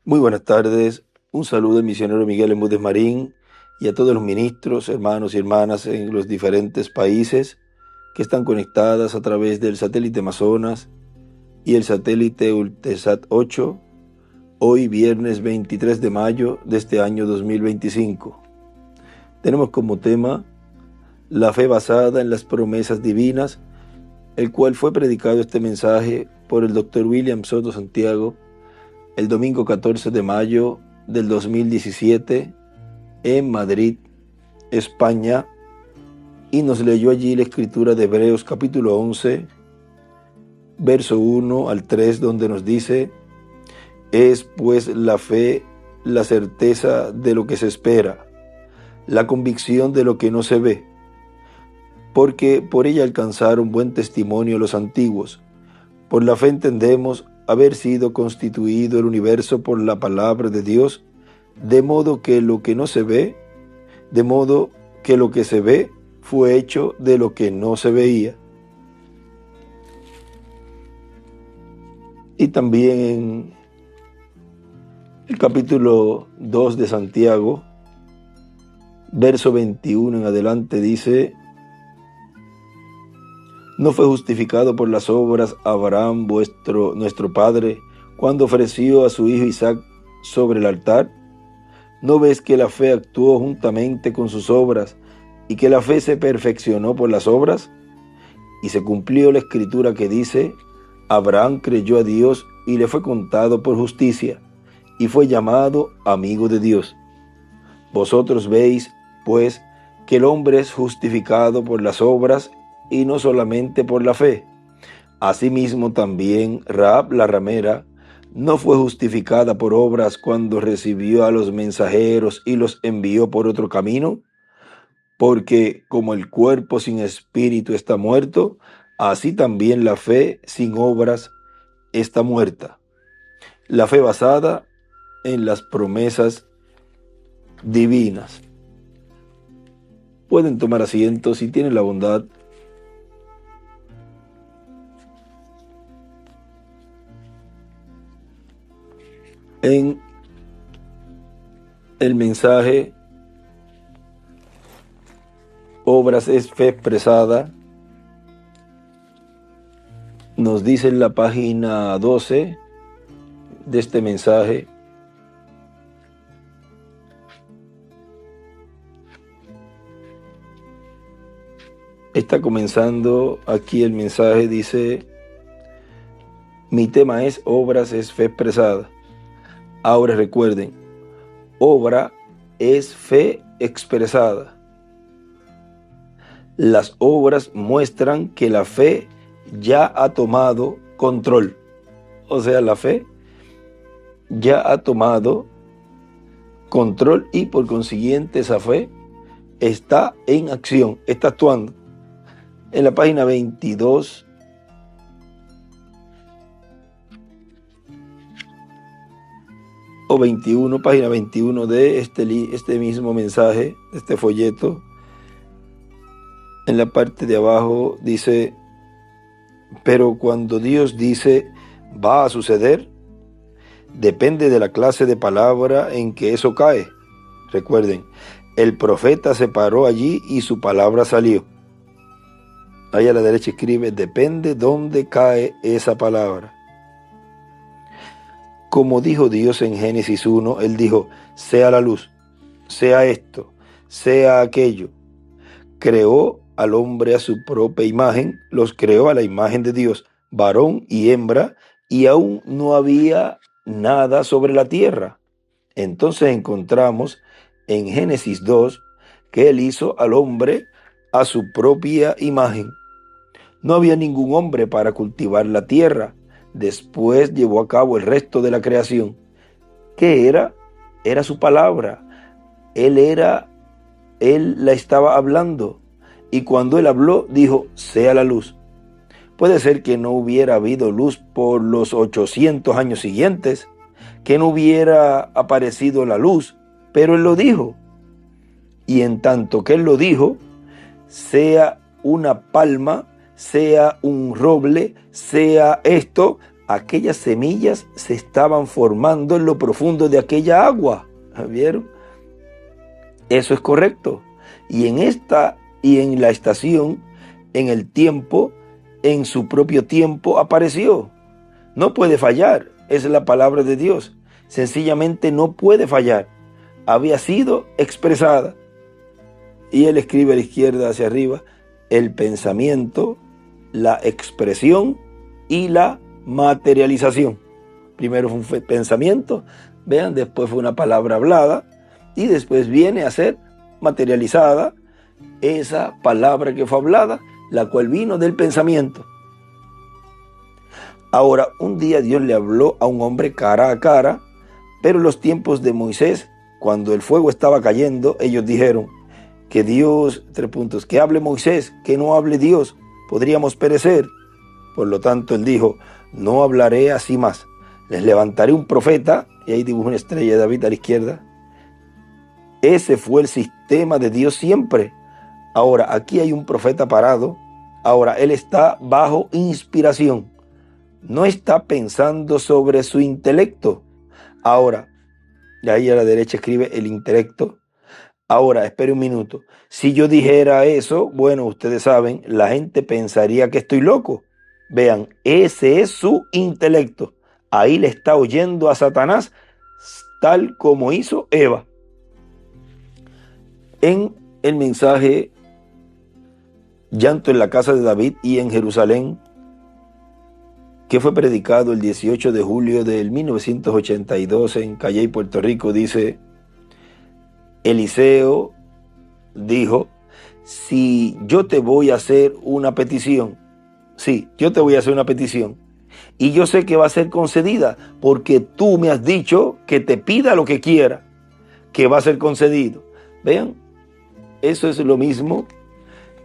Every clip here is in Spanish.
Muy buenas tardes. Un saludo del misionero Miguel Emúdez Marín y a todos los ministros, hermanos y hermanas en los diferentes países que están conectadas a través del satélite Amazonas y el satélite Ultesat 8, hoy viernes 23 de mayo de este año 2025. Tenemos como tema la fe basada en las promesas divinas, el cual fue predicado este mensaje por el Dr. William Soto Santiago el domingo 14 de mayo del 2017 en Madrid, España, y nos leyó allí la escritura de Hebreos capítulo 11, verso 1 al 3, donde nos dice: es pues la fe la certeza de lo que se espera, la convicción de lo que no se ve, porque por ella alcanzaron buen testimonio los antiguos. Por la fe entendemos haber sido constituido el universo por la palabra de Dios, de modo que lo que no se ve, de modo que lo que se ve fue hecho de lo que no se veía. Y también en el capítulo 2 de Santiago, verso 21 en adelante, dice: ¿no fue justificado por las obras Abraham, nuestro padre, cuando ofreció a su hijo Isaac sobre el altar? ¿No ves que la fe actuó juntamente con sus obras y que la fe se perfeccionó por las obras? Y se cumplió la escritura que dice: Abraham creyó a Dios y le fue contado por justicia, y fue llamado amigo de Dios. Vosotros veis, pues, que el hombre es justificado por las obras y no solamente por la fe. Asimismo también Rahab la ramera no fue justificada por obras cuando recibió a los mensajeros y los envió por otro camino, porque como el cuerpo sin espíritu está muerto, así también la fe sin obras está muerta. La fe basada en las promesas divinas. Pueden tomar asiento si tienen la bondad. En el mensaje Obras es fe expresada, nos dice en la página 12 de este mensaje: está comenzando aquí el mensaje, dice: mi tema es obras es fe expresada. Ahora recuerden, obra es fe expresada. Las obras muestran que la fe ya ha tomado control. O sea, la fe ya ha tomado control y por consiguiente esa fe está en acción, está actuando. En la página 22 o 21, página 21 de este mismo mensaje, este folleto, en la parte de abajo dice: pero cuando Dios dice va a suceder, depende de la clase de palabra en que eso cae. Recuerden, el profeta se paró allí y su palabra salió. Ahí a la derecha escribe: depende dónde cae esa palabra. Como dijo Dios en Génesis 1, Él dijo: sea la luz, sea esto, sea aquello. Creó al hombre a su propia imagen, los creó a la imagen de Dios, varón y hembra, y aún no había nada sobre la tierra. Entonces encontramos en Génesis 2 que Él hizo al hombre a su propia imagen. No había ningún hombre para cultivar la tierra. Después llevó a cabo el resto de la creación. ¿Qué era? Era su palabra. Él la estaba hablando. Y cuando Él habló, dijo: sea la luz. Puede ser que no hubiera habido luz por los 800 años siguientes, que no hubiera aparecido la luz, pero Él lo dijo. Y en tanto que Él lo dijo, sea una palma, sea un roble, sea esto, aquellas semillas se estaban formando en lo profundo de aquella agua. ¿Vieron? Eso es correcto. Y en la estación, en el tiempo, en su propio tiempo apareció. No puede fallar, es la palabra de Dios. Sencillamente no puede fallar. Había sido expresada. Y él escribe a la izquierda hacia arriba: el pensamiento, la expresión y la materialización. Primero fue un pensamiento, vean, después fue una palabra hablada y después viene a ser materializada esa palabra que fue hablada, la cual vino del pensamiento. Ahora, un día Dios le habló a un hombre cara a cara, pero en los tiempos de Moisés, cuando el fuego estaba cayendo, ellos dijeron que Dios, que hable Moisés, que no hable Dios, podríamos perecer. Por lo tanto, él dijo: no hablaré así más, les levantaré un profeta, y ahí dibujo una estrella de David a la izquierda. Ese fue el sistema de Dios siempre. Ahora, aquí hay un profeta parado. Ahora, él está bajo inspiración. No está pensando sobre su intelecto. Ahora, de ahí a la derecha escribe el intelecto. Ahora, espere un minuto. Si yo dijera eso, bueno, ustedes saben, la gente pensaría que estoy loco. Vean, ese es su intelecto. Ahí le está oyendo a Satanás, tal como hizo Eva. En el mensaje Llanto en la casa de David y en Jerusalén, que fue predicado el 18 de julio del 1982 en Calley, Puerto Rico, dice: Eliseo dijo: si yo te voy a hacer una petición, sí, yo te voy a hacer una petición, y yo sé que va a ser concedida, porque tú me has dicho que te pida lo que quiera, que va a ser concedido. Vean, eso es lo mismo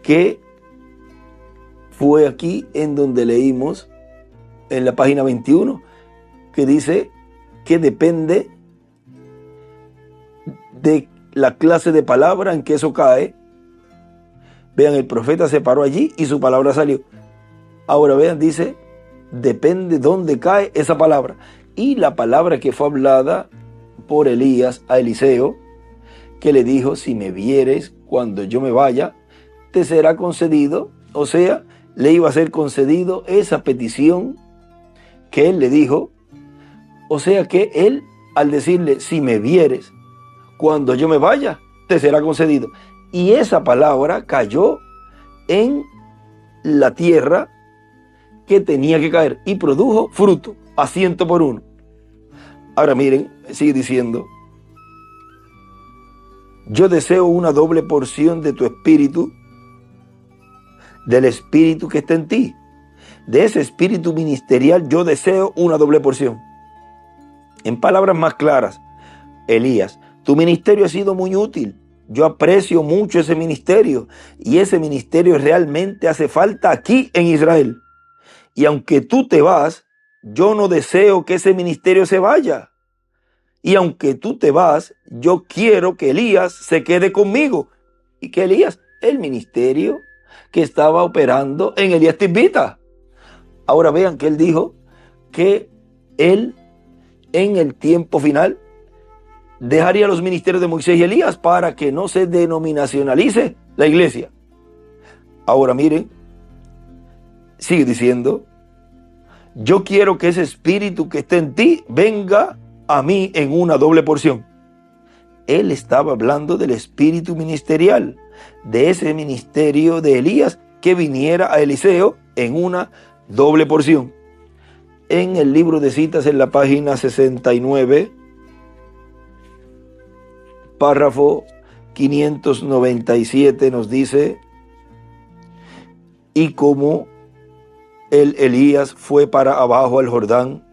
que fue aquí en donde leímos en la página 21, que dice que depende de la clase de palabra en que eso cae. Vean, el profeta se paró allí y su palabra salió. Ahora vean, dice, depende dónde cae esa palabra. Y la palabra que fue hablada por Elías a Eliseo, que le dijo: si me vieres cuando yo me vaya, te será concedido. O sea, le iba a ser concedido esa petición que él le dijo. O sea que él, al decirle: si me vieres cuando yo me vaya, te será concedido. Y esa palabra cayó en la tierra que tenía que caer y produjo fruto a 100%. Ahora miren, sigue diciendo: yo deseo una doble porción de tu espíritu, del espíritu que está en ti. De ese espíritu ministerial yo deseo una doble porción. En palabras más claras, Elías, tu ministerio ha sido muy útil. Yo aprecio mucho ese ministerio, y ese ministerio realmente hace falta aquí en Israel. Y aunque tú te vas, yo no deseo que ese ministerio se vaya. Y aunque tú te vas, yo quiero que Elías se quede conmigo. Y que Elías, el ministerio que estaba operando en Elías Tisbita. Ahora vean que él dijo que él, en el tiempo final, dejaría los ministerios de Moisés y Elías para que no se denominacionalice la iglesia. Ahora miren, sigue diciendo: yo quiero que ese espíritu que está en ti venga a mí en una doble porción. Él estaba hablando del espíritu ministerial, de ese ministerio de Elías que viniera a Eliseo en una doble porción. En el libro de citas, en la página 69, párrafo 597, nos dice: y como el Elías fue para abajo al Jordán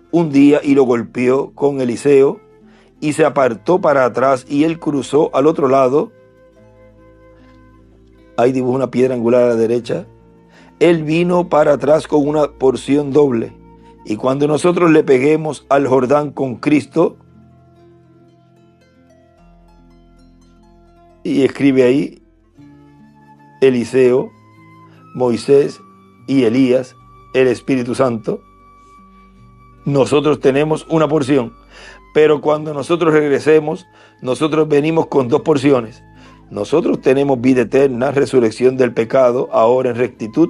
un día y lo golpeó con Eliseo, y se apartó para atrás, y él cruzó al otro lado. Ahí dibujo una piedra angular a la derecha. Él vino para atrás con una porción doble. Y cuando nosotros le peguemos al Jordán con Cristo, y escribe ahí Eliseo, Moisés y Elías, el Espíritu Santo, nosotros tenemos una porción. Pero cuando nosotros regresemos, nosotros venimos con dos porciones. Nosotros tenemos vida eterna, resurrección del pecado, ahora en rectitud,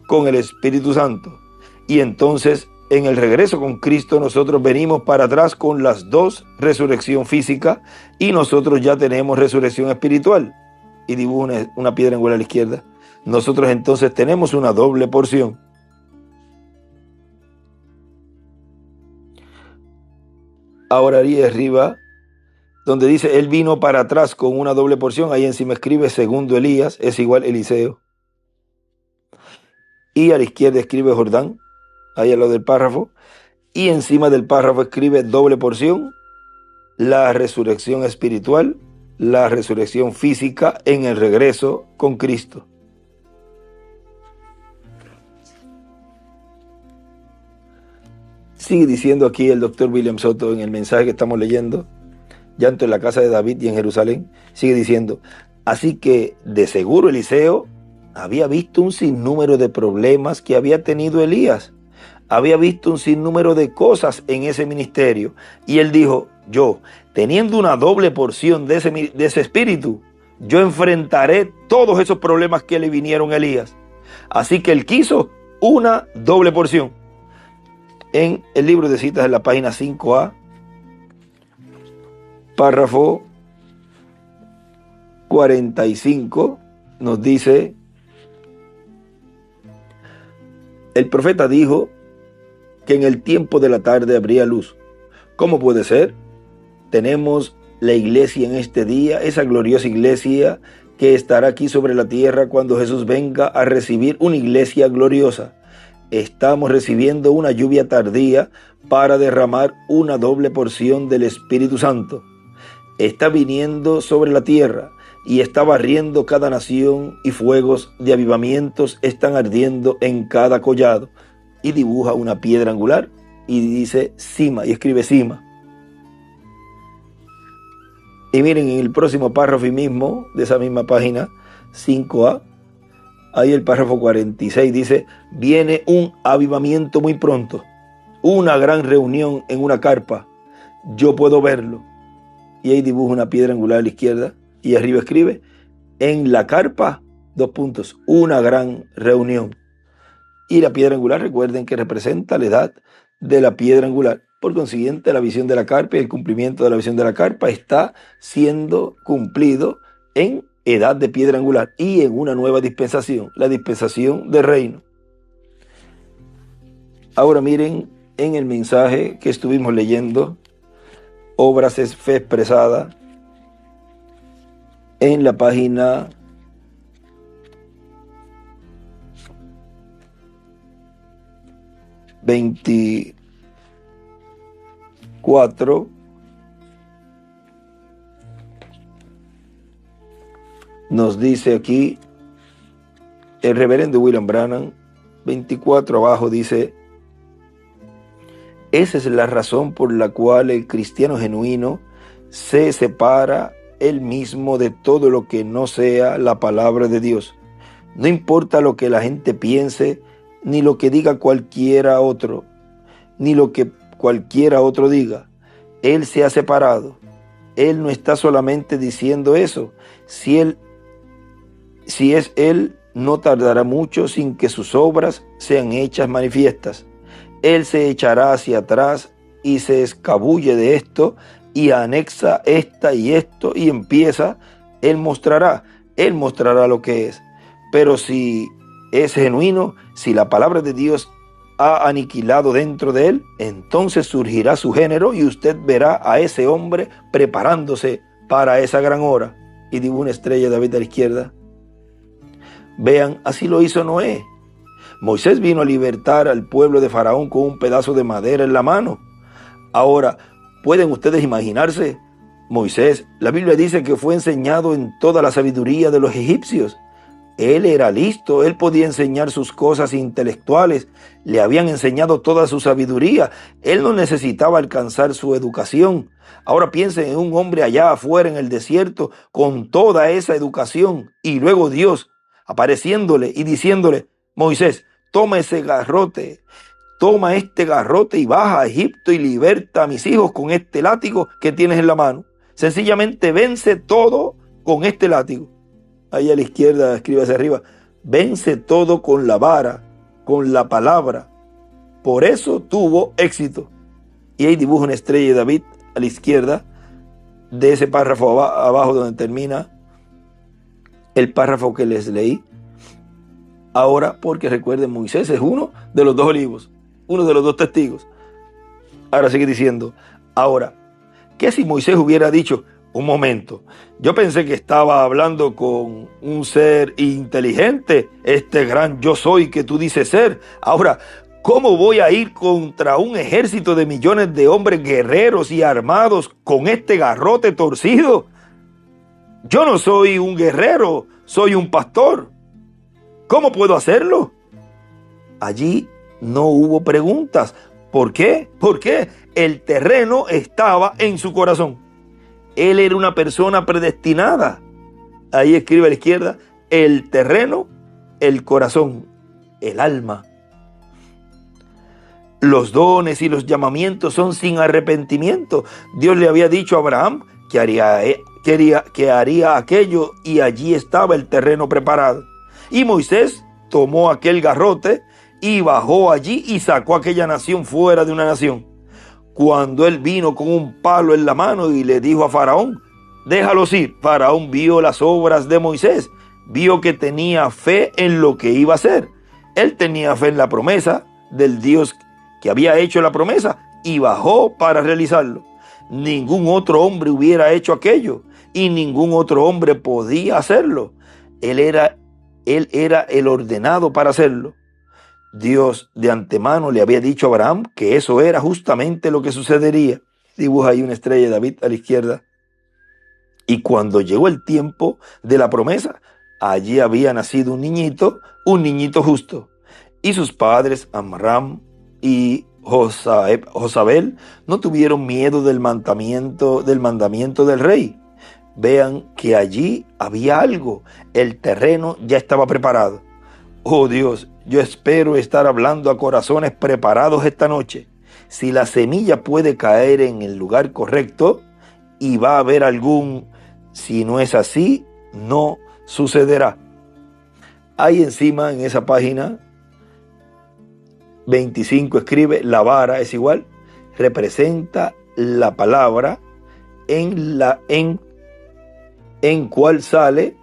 con el Espíritu Santo. Y entonces, en el regreso con Cristo, nosotros venimos para atrás con las dos, resurrección física, y nosotros ya tenemos resurrección espiritual. Y dibuja una piedra angular a la izquierda. Nosotros entonces tenemos una doble porción. Ahora ahí arriba, donde dice, él vino para atrás con una doble porción, ahí encima escribe, segundo Elías, es igual Eliseo. Y a la izquierda escribe Jordán, ahí al lado del párrafo. Y encima del párrafo escribe doble porción, la resurrección espiritual, la resurrección física en el regreso con Cristo. Sigue diciendo aquí el doctor William Soto en el mensaje que estamos leyendo, llanto en la casa de David y en Jerusalén, sigue diciendo, así que de seguro Eliseo había visto un sinnúmero de problemas que había tenido Elías, había visto un sinnúmero de cosas en ese ministerio, y él dijo, yo, teniendo una doble porción de ese espíritu, yo enfrentaré todos esos problemas que le vinieron a Elías. Así que él quiso una doble porción. En el libro de citas, en la página 5A, párrafo 45, nos dice, el profeta dijo que en el tiempo de la tarde habría luz. ¿Cómo puede ser? Tenemos la iglesia en este día, esa gloriosa iglesia que estará aquí sobre la tierra cuando Jesús venga a recibir una iglesia gloriosa. Estamos recibiendo una lluvia tardía para derramar una doble porción del Espíritu Santo. Está viniendo sobre la tierra y está barriendo cada nación, y fuegos de avivamientos están ardiendo en cada collado. Y dibuja una piedra angular y dice cima, y escribe cima. Y miren, en el próximo párrafo mismo de esa misma página 5A, ahí el párrafo 46 dice, viene un avivamiento muy pronto, una gran reunión en una carpa, yo puedo verlo. Y ahí dibuja una piedra angular a la izquierda y arriba escribe, en la carpa, una gran reunión. Y la piedra angular, recuerden que representa la edad de la piedra angular. Por consiguiente, la visión de la carpa y el cumplimiento de la visión de la carpa está siendo cumplido en edad de piedra angular y en una nueva dispensación, la dispensación de reino. Ahora miren en el mensaje que estuvimos leyendo, Obras es Fe Expresada, en la página 24, nos dice aquí el reverendo William Branham, 24 abajo dice, esa es la razón por la cual el cristiano genuino se separa él mismo de todo lo que no sea la palabra de Dios. No importa lo que la gente piense, ni lo que diga cualquiera otro, ni lo que cualquiera otro diga. Él se ha separado. Él no está solamente diciendo eso. Si es él, no tardará mucho sin que sus obras sean hechas manifiestas. Él se echará hacia atrás y se escabulle de esto y anexa esta y esto y empieza. Él mostrará lo que es. Pero si es genuino, si la palabra de Dios ha aniquilado dentro de él, entonces surgirá su género y usted verá a ese hombre preparándose para esa gran hora. Y dibuja una estrella de David a la izquierda. Vean, así lo hizo Noé. Moisés vino a libertar al pueblo de Faraón con un pedazo de madera en la mano. Ahora, ¿pueden ustedes imaginarse? Moisés, la Biblia dice que fue enseñado en toda la sabiduría de los egipcios. Él era listo, él podía enseñar sus cosas intelectuales, le habían enseñado toda su sabiduría, él no necesitaba alcanzar su educación. Ahora piensen en un hombre allá afuera en el desierto con toda esa educación y luego Dios apareciéndole y diciéndole, Moisés, toma ese garrote, toma este garrote y baja a Egipto y liberta a mis hijos con este látigo que tienes en la mano. Sencillamente vence todo con este látigo. Ahí a la izquierda, escribe hacia arriba, vence todo con la vara, con la palabra. Por eso tuvo éxito. Y ahí dibuja una estrella de David a la izquierda de ese párrafo abajo donde termina el párrafo que les leí. Ahora, porque recuerden, Moisés es uno de los dos olivos, uno de los dos testigos. Ahora sigue diciendo, ahora, ¿qué si Moisés hubiera dicho, un momento, yo pensé que estaba hablando con un ser inteligente, este gran yo soy que tú dices ser? Ahora, ¿cómo voy a ir contra un ejército de millones de hombres guerreros y armados con este garrote torcido? Yo no soy un guerrero, soy un pastor. ¿Cómo puedo hacerlo? Allí no hubo preguntas. ¿Por qué? Porque el terreno estaba en su corazón. Él era una persona predestinada. Ahí escribe a la izquierda, el terreno, el corazón, el alma. Los dones y los llamamientos son sin arrepentimiento. Dios le había dicho a Abraham que haría aquello y allí estaba el terreno preparado. Y Moisés tomó aquel garrote y bajó allí y sacó a aquella nación fuera de una nación. Cuando él vino con un palo en la mano y le dijo a Faraón, déjalos ir, Faraón vio las obras de Moisés, vio que tenía fe en lo que iba a hacer. Él tenía fe en la promesa del Dios que había hecho la promesa y bajó para realizarlo. Ningún otro hombre hubiera hecho aquello y ningún otro hombre podía hacerlo. Él era el ordenado para hacerlo. Dios de antemano le había dicho a Abraham que eso era justamente lo que sucedería. Dibuja ahí una estrella de David a la izquierda. Y cuando llegó el tiempo de la promesa, allí había nacido un niñito justo. Y sus padres, Amram y Josabel, no tuvieron miedo del mandamiento del rey. Vean que allí había algo. El terreno ya estaba preparado. Oh Dios, yo espero estar hablando a corazones preparados esta noche. Si la semilla puede caer en el lugar correcto y va a haber si no es así, no sucederá. Ahí encima en esa página 25 escribe, la vara es igual, representa la palabra en cual sale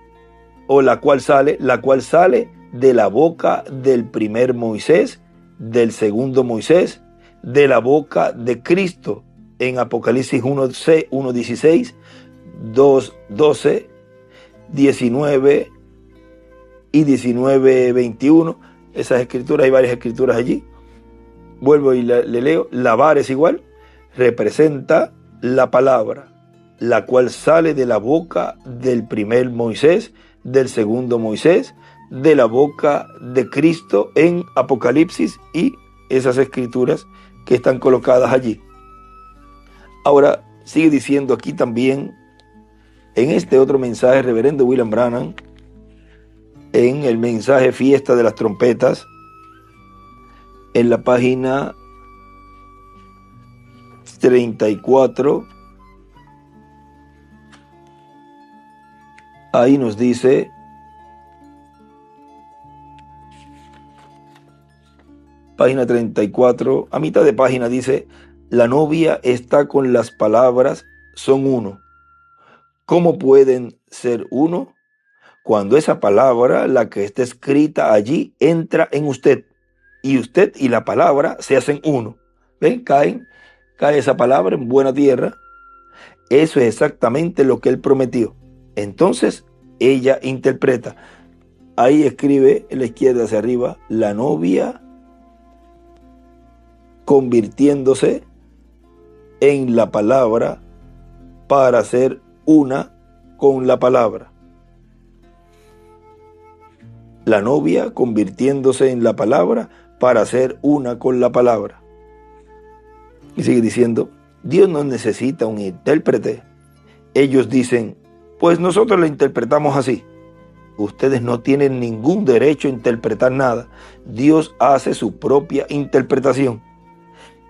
de la boca del primer Moisés, del segundo Moisés, de la boca de Cristo, en Apocalipsis 1:16, 2:12, 19 y 19:21. Esas escrituras, hay varias escrituras allí. Vuelvo y le leo, la vara es igual, representa la palabra, la cual sale de la boca del primer Moisés, del segundo Moisés, de la boca de Cristo en Apocalipsis y esas escrituras que están colocadas allí. Ahora sigue diciendo aquí también, en este otro mensaje, reverendo William Branham, en el mensaje Fiesta de las Trompetas, en la página 34, ahí nos dice, página 34, a mitad de página dice, la novia está con las palabras, son uno. ¿Cómo pueden ser uno? Cuando esa palabra, la que está escrita allí, entra en usted, y usted y la palabra se hacen uno. ¿Ven? Cae esa palabra en buena tierra. Eso es exactamente lo que él prometió. Entonces, ella interpreta. Ahí escribe en la izquierda hacia arriba, la novia convirtiéndose en la palabra para ser una con la palabra. La novia convirtiéndose en la palabra para ser una con la palabra. Y sigue diciendo, Dios no necesita un intérprete. Ellos dicen, pues nosotros la interpretamos así. Ustedes no tienen ningún derecho a interpretar nada. Dios hace su propia interpretación.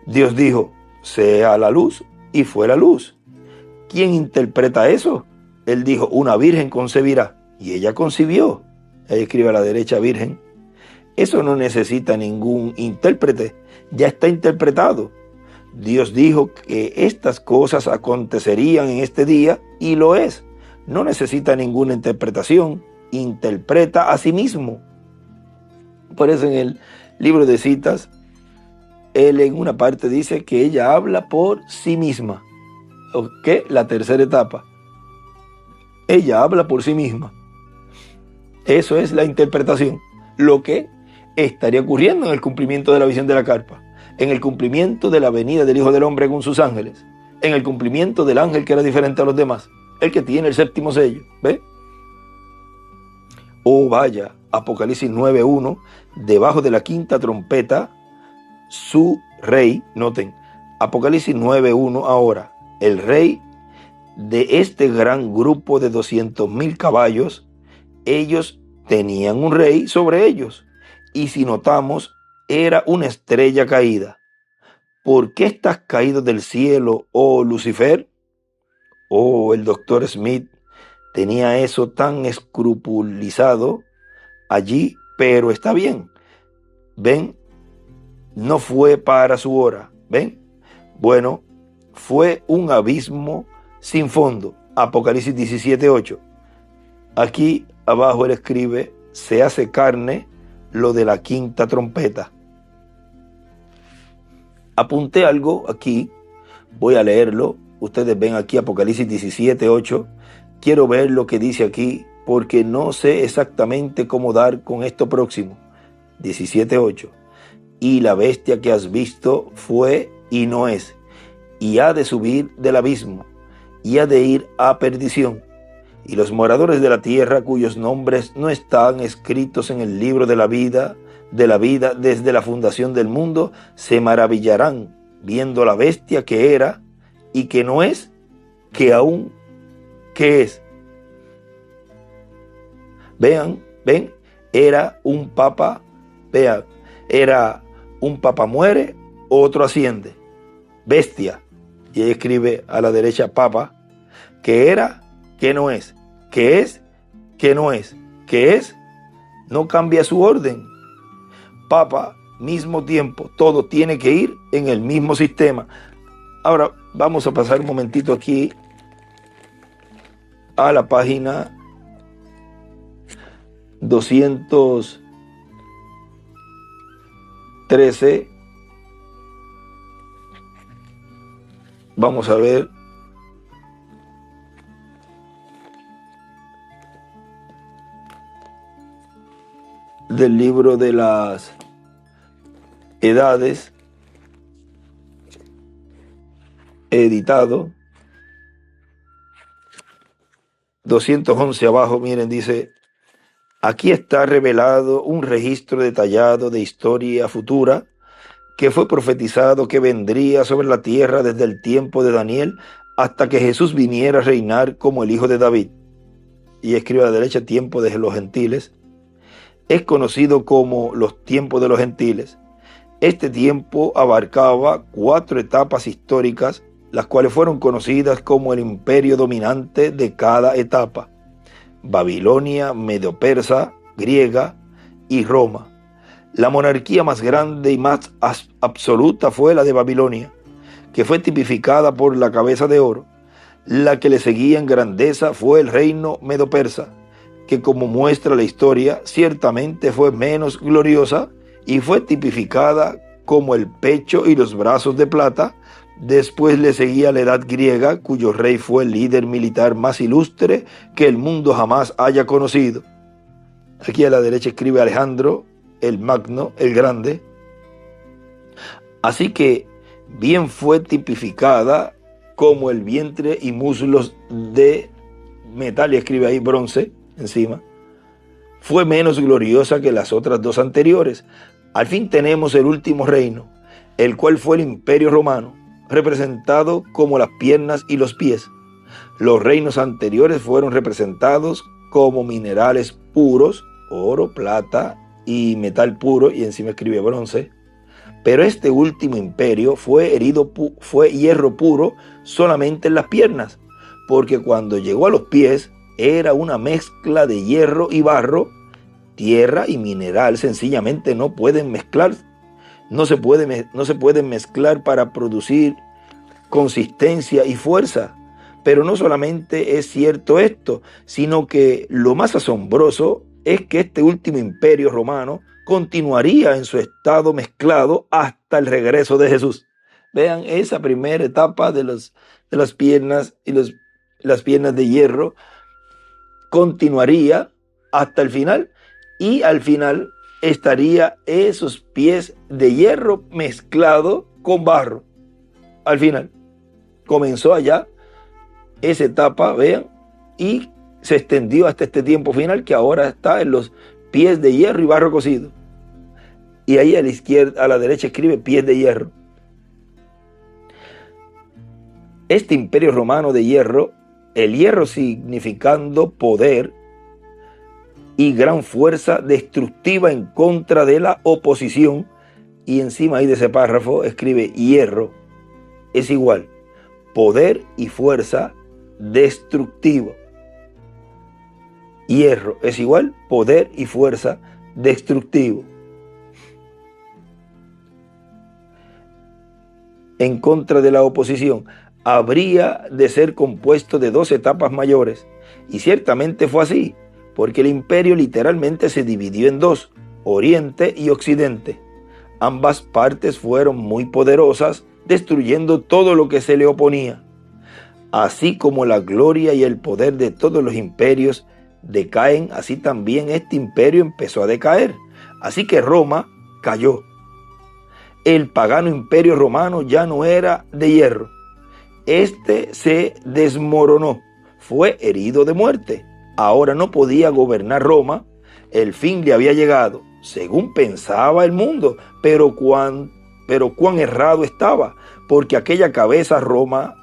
Dios dijo, sea la luz, y fue la luz. ¿Quién interpreta eso? Él dijo, una virgen concebirá, y ella concibió. Ahí escribe a la derecha virgen. Eso no necesita ningún intérprete, ya está interpretado. Dios dijo que estas cosas acontecerían en este día, y lo es. No necesita ninguna interpretación, interpreta a sí mismo. Por eso en el libro de citas, él en una parte dice que ella habla por sí misma. ¿Qué? La tercera etapa. Ella habla por sí misma. Eso es la interpretación. Lo que estaría ocurriendo en el cumplimiento de la visión de la carpa, en el cumplimiento de la venida del Hijo del Hombre con sus ángeles, en el cumplimiento del ángel que era diferente a los demás, el que tiene el séptimo sello. ¿Ve? Oh, vaya, Apocalipsis 9:1, debajo de la quinta trompeta, su rey, noten, Apocalipsis 9:1 ahora, el rey de este gran grupo de 200,000 caballos, ellos tenían un rey sobre ellos, y si notamos, era una estrella caída. ¿Por qué estás caído del cielo, oh Lucifer? Oh, el doctor Smith tenía eso tan escrupulizado allí, pero está bien. ¿Ven? No fue para su hora. ¿Ven? Bueno, fue un abismo sin fondo. Apocalipsis 17:8. Aquí abajo él escribe, se hace carne lo de la quinta trompeta. Apunté algo aquí, voy a leerlo. Ustedes ven aquí Apocalipsis 17:8. Quiero ver lo que dice aquí, porque no sé exactamente cómo dar con esto próximo. 17:8. Y la bestia que has visto fue y no es, y ha de subir del abismo, y ha de ir a perdición. Y los moradores de la tierra, cuyos nombres no están escritos en el libro de la vida desde la fundación del mundo, se maravillarán viendo la bestia que era y que no es, que aún que es. Ven, era un papa, vean, era un papa muere, otro asciende. Bestia, y ahí escribe a la derecha papa, que era, que no es, que es, que no es, que es, no cambia su orden. Papa, mismo tiempo, todo tiene que ir en el mismo sistema. Ahora vamos a pasar un momentito aquí a la página 213. Vamos a ver del libro de las edades, editado, 211 abajo, miren, dice, aquí está revelado un registro detallado de historia futura que fue profetizado que vendría sobre la tierra desde el tiempo de Daniel hasta que Jesús viniera a reinar como el hijo de David. Y escribe a la derecha tiempo de los gentiles. Es conocido como los tiempos de los gentiles. Este tiempo abarcaba 4 etapas históricas, las cuales fueron conocidas como el imperio dominante de cada etapa: Babilonia, Medo-Persa, griega y Roma. La monarquía más grande y más absoluta fue la de Babilonia, que fue tipificada por la cabeza de oro. La que le seguía en grandeza fue el reino Medo-Persa, que, como muestra la historia, ciertamente fue menos gloriosa y fue tipificada como el pecho y los brazos de plata. Después le seguía la edad griega, cuyo rey fue el líder militar más ilustre que el mundo jamás haya conocido. Aquí a la derecha escribe Alejandro el Magno, el Grande. Así que bien fue tipificada como el vientre y muslos de metal, y escribe ahí bronce encima. Fue menos gloriosa que las otras 2 anteriores. Al fin tenemos el último reino, el cual fue el imperio romano, representado como las piernas y los pies. Los reinos anteriores fueron representados como minerales puros, oro, plata y metal puro, y encima escribe bronce. Pero este último imperio fue hierro puro solamente en las piernas, porque cuando llegó a los pies era una mezcla de hierro y barro. Tierra y mineral sencillamente no pueden mezclar, no se pueden mezclar para producir consistencia y fuerza. Pero no solamente es cierto esto, sino que lo más asombroso es que este último imperio romano continuaría en su estado mezclado hasta el regreso de Jesús. Vean esa primera etapa de las piernas y las piernas de hierro, continuaría hasta el final, y al final estaría esos pies de hierro mezclado con barro. Al final comenzó allá esa etapa, vean, y se extendió hasta este tiempo final, que ahora está en los pies de hierro y barro cocido. Y ahí a la izquierda, a la derecha escribe pies de hierro. Este imperio romano de hierro, el hierro significando poder y gran fuerza destructiva en contra de la oposición, y encima ahí de ese párrafo escribe hierro es igual poder y fuerza destructivo. Hierro es igual poder y fuerza destructivo. En contra de la oposición, habría de ser compuesto de 2 etapas mayores, y ciertamente fue así, porque el imperio literalmente se dividió en 2, Oriente y Occidente. Ambas partes fueron muy poderosas, destruyendo todo lo que se le oponía. Así como la gloria y el poder de todos los imperios decaen, así también este imperio empezó a decaer. Así que Roma cayó. El pagano imperio romano ya no era de hierro. Este se desmoronó, fue herido de muerte. Ahora no podía gobernar Roma, el fin le había llegado, según pensaba el mundo, pero cuán errado estaba, porque aquella cabeza Roma,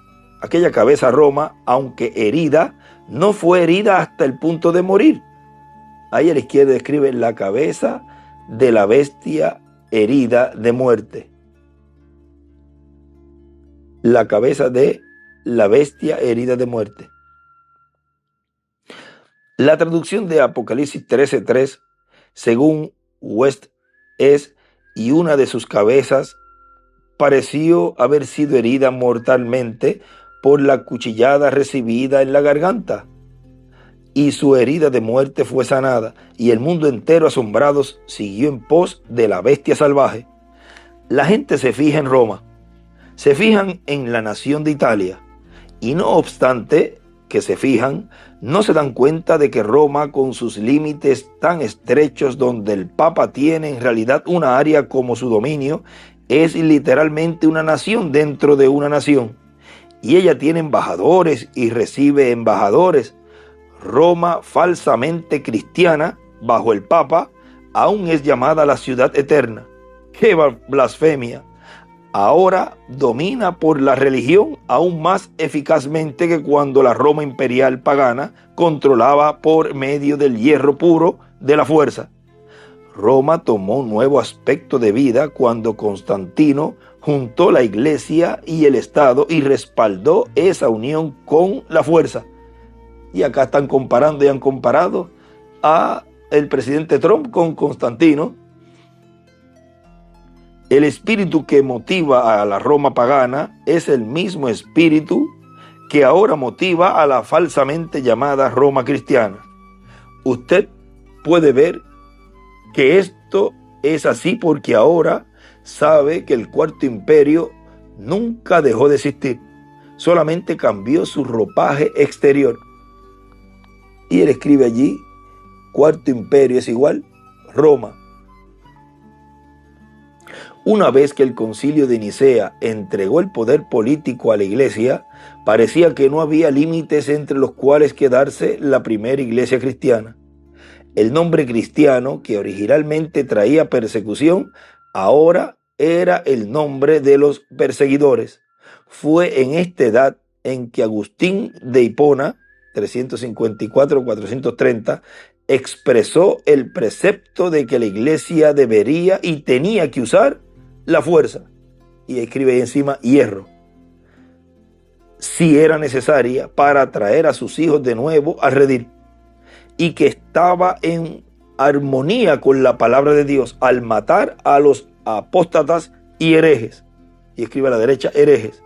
aunque herida, no fue herida hasta el punto de morir. Ahí a la izquierda escribe la cabeza de la bestia herida de muerte. La cabeza de la bestia herida de muerte. La traducción de Apocalipsis 13:3, según West, es: y una de sus cabezas pareció haber sido herida mortalmente por la cuchillada recibida en la garganta, y su herida de muerte fue sanada, y el mundo entero, asombrados, siguió en pos de la bestia salvaje. La gente se fija en Roma, se fijan en la nación de Italia, y no obstante que se fijan, no se dan cuenta de que Roma, con sus límites tan estrechos, donde el Papa tiene en realidad una área como su dominio, es literalmente una nación dentro de una nación, y ella tiene embajadores y recibe embajadores. Roma, falsamente cristiana bajo el Papa, aún es llamada la ciudad eterna. ¡Qué blasfemia! Ahora domina por la religión aún más eficazmente que cuando la Roma imperial pagana controlaba por medio del hierro puro de la fuerza. Roma tomó un nuevo aspecto de vida cuando Constantino juntó la iglesia y el Estado y respaldó esa unión con la fuerza. Y acá están comparando y han comparado a el presidente Trump con Constantino. El espíritu que motiva a la Roma pagana es el mismo espíritu que ahora motiva a la falsamente llamada Roma cristiana. Usted puede ver que esto es así porque ahora sabe que el Cuarto Imperio nunca dejó de existir, solamente cambió su ropaje exterior. Y él escribe allí: Cuarto Imperio es igual Roma. Una vez que el concilio de Nicea entregó el poder político a la iglesia, parecía que no había límites entre los cuales quedarse la primera iglesia cristiana. El nombre cristiano, que originalmente traía persecución, ahora era el nombre de los perseguidores. Fue en esta edad en que Agustín de Hipona 354-430, expresó el precepto de que la iglesia debería y tenía que usar la fuerza. Y escribe ahí encima hierro, si era necesaria, para traer a sus hijos de nuevo al redil, y que estaba en armonía con la palabra de Dios al matar a los apóstatas y herejes. Y escribe a la derecha herejes.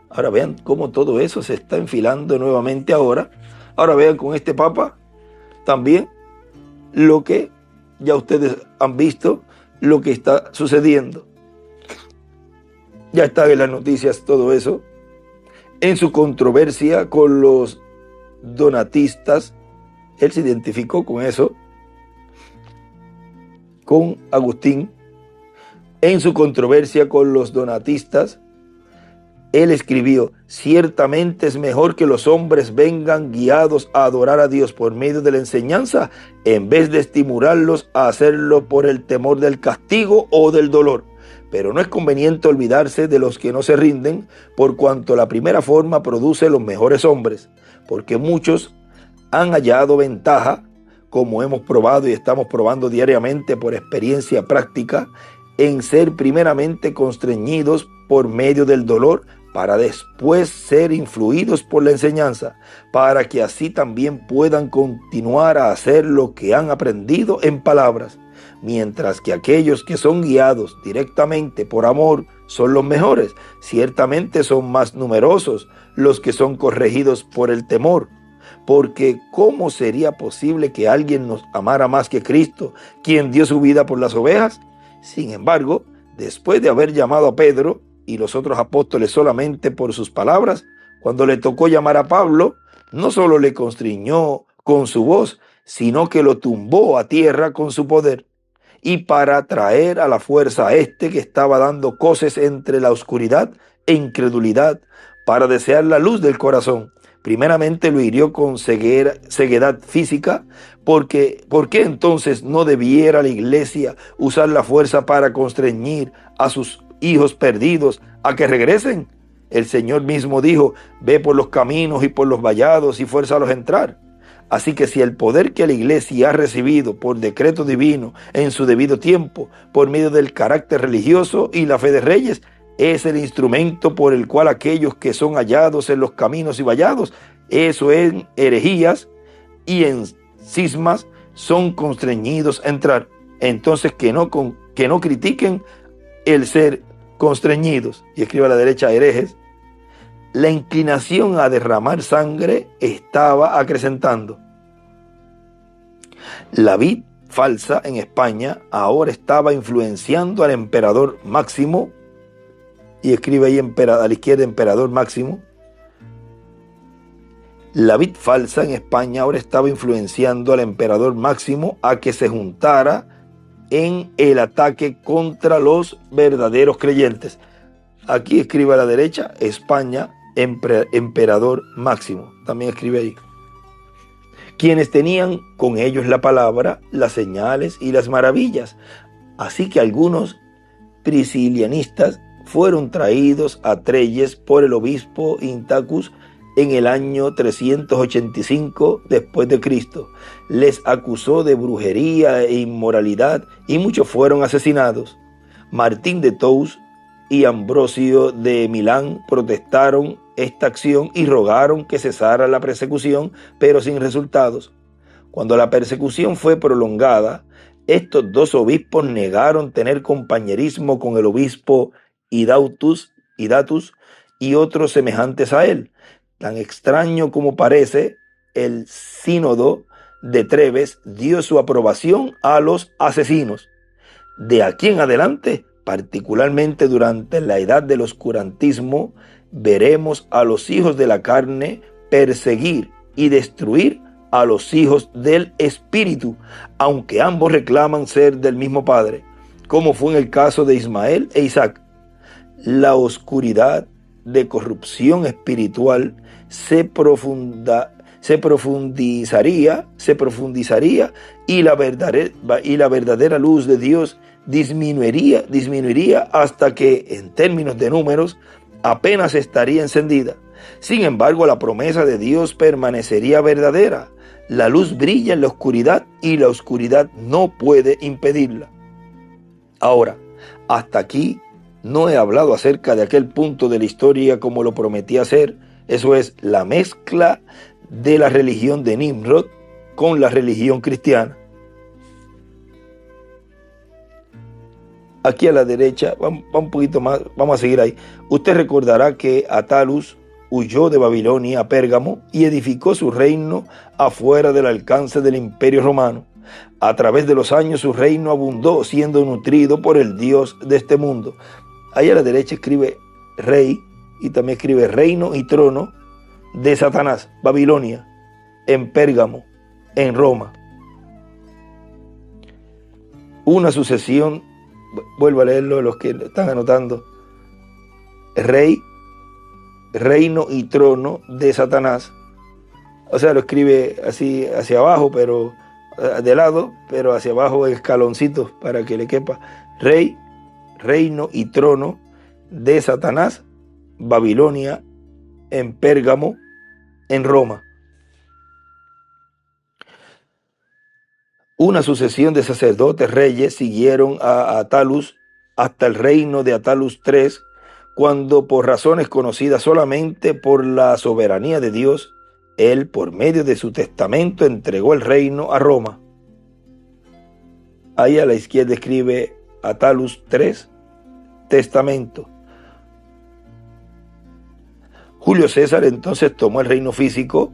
Ahora vean cómo todo eso se está enfilando nuevamente ahora. Ahora vean con este papa también lo que ya ustedes han visto, lo que está sucediendo. Ya está en las noticias todo eso. En su controversia con los donatistas, él se identificó con eso, con Agustín. En su controversia con los donatistas, él escribió: ciertamente es mejor que los hombres vengan guiados a adorar a Dios por medio de la enseñanza, en vez de estimularlos a hacerlo por el temor del castigo o del dolor. Pero no es conveniente olvidarse de los que no se rinden, por cuanto la primera forma produce los mejores hombres, porque muchos han hallado ventaja, como hemos probado y estamos probando diariamente por experiencia práctica, en ser primeramente constreñidos por medio del dolor, para después ser influidos por la enseñanza, para que así también puedan continuar a hacer lo que han aprendido en palabras, mientras que aquellos que son guiados directamente por amor son los mejores. Ciertamente son más numerosos los que son corregidos por el temor, porque ¿cómo sería posible que alguien nos amara más que Cristo, quien dio su vida por las ovejas? Sin embargo, después de haber llamado a Pedro y los otros apóstoles solamente por sus palabras, cuando le tocó llamar a Pablo, no solo le constriñó con su voz, sino que lo tumbó a tierra con su poder. Y para traer a la fuerza a este que estaba dando coces entre la oscuridad e incredulidad, para desear la luz del corazón, primeramente lo hirió con ceguedad física, porque ¿por qué entonces no debiera la iglesia usar la fuerza para constreñir a sus hijos perdidos a que regresen? El Señor mismo dijo: ve por los caminos y por los vallados y fuérzalos a entrar. Así que si el poder que la iglesia ha recibido por decreto divino en su debido tiempo, por medio del carácter religioso y la fe de reyes, es el instrumento por el cual aquellos que son hallados en los caminos y vallados, eso en herejías y en cismas, son constreñidos a entrar, entonces que no critiquen el ser constreñidos. Y escribe a la derecha herejes. La inclinación a derramar sangre estaba acrecentando. La vid falsa en España ahora estaba influenciando al emperador Máximo, y escribe ahí a la izquierda emperador Máximo. La vid falsa en España ahora estaba influenciando al emperador Máximo a que se juntara en el ataque contra los verdaderos creyentes. Aquí escribe a la derecha España, emperador Máximo, también escribe ahí. Quienes tenían con ellos la palabra, las señales y las maravillas. Así que algunos priscilianistas fueron traídos a Trelles por el obispo Intacus en el año 385 después de Cristo. Les acusó de brujería e inmoralidad y muchos fueron asesinados. Martín de Tours y Ambrosio de Milán protestaron esta acción y rogaron que cesara la persecución, pero sin resultados. Cuando la persecución fue prolongada, estos dos obispos negaron tener compañerismo con el obispo Idatus y otros semejantes a él. Tan extraño como parece, el sínodo de Treves dio su aprobación a los asesinos. De aquí en adelante, particularmente durante la edad del oscurantismo, veremos a los hijos de la carne perseguir y destruir a los hijos del Espíritu, aunque ambos reclaman ser del mismo Padre, como fue en el caso de Ismael e Isaac. La oscuridad de corrupción espiritual se profundizaría y la verdadera luz de Dios disminuiría hasta que, en términos de números, apenas estaría encendida. Sin embargo, la promesa de Dios permanecería verdadera. La luz brilla en la oscuridad y la oscuridad no puede impedirla. Ahora, hasta aquí no he hablado acerca de aquel punto de la historia como lo prometí hacer, eso es, la mezcla de la religión de Nimrod con la religión cristiana. Aquí a la derecha, va un poquito más, vamos a seguir ahí. Usted recordará que Attalus huyó de Babilonia a Pérgamo y edificó su reino afuera del alcance del Imperio Romano. A través de los años su reino abundó, siendo nutrido por el Dios de este mundo. Ahí a la derecha escribe rey y también escribe reino y trono de Satanás, Babilonia, en Pérgamo, en Roma. Una sucesión, vuelvo a leerlo los que están anotando, rey, reino y trono de Satanás. O sea, lo escribe así hacia abajo, pero de lado, pero hacia abajo escaloncitos para que le quepa. Rey, reino y trono de Satanás, Babilonia, en Pérgamo, en Roma. Una sucesión de sacerdotes reyes siguieron a Attalus hasta el reino de Attalus III, cuando por razones conocidas solamente por la soberanía de Dios, él, por medio de su testamento, entregó el reino a Roma. Ahí a la izquierda escribe Attalus III, testamento. Julio César entonces tomó el reino físico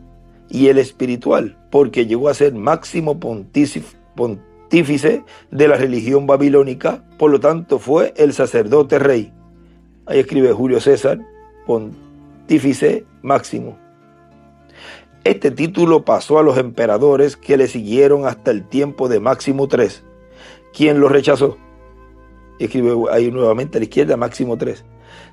y el espiritual, porque llegó a ser máximo pontífice de la religión babilónica, por lo tanto fue el sacerdote rey. Ahí escribe Julio César, pontífice máximo. Este título pasó a los emperadores que le siguieron hasta el tiempo de Máximo III, quien lo rechazó. Escribe ahí nuevamente a la izquierda Máximo III.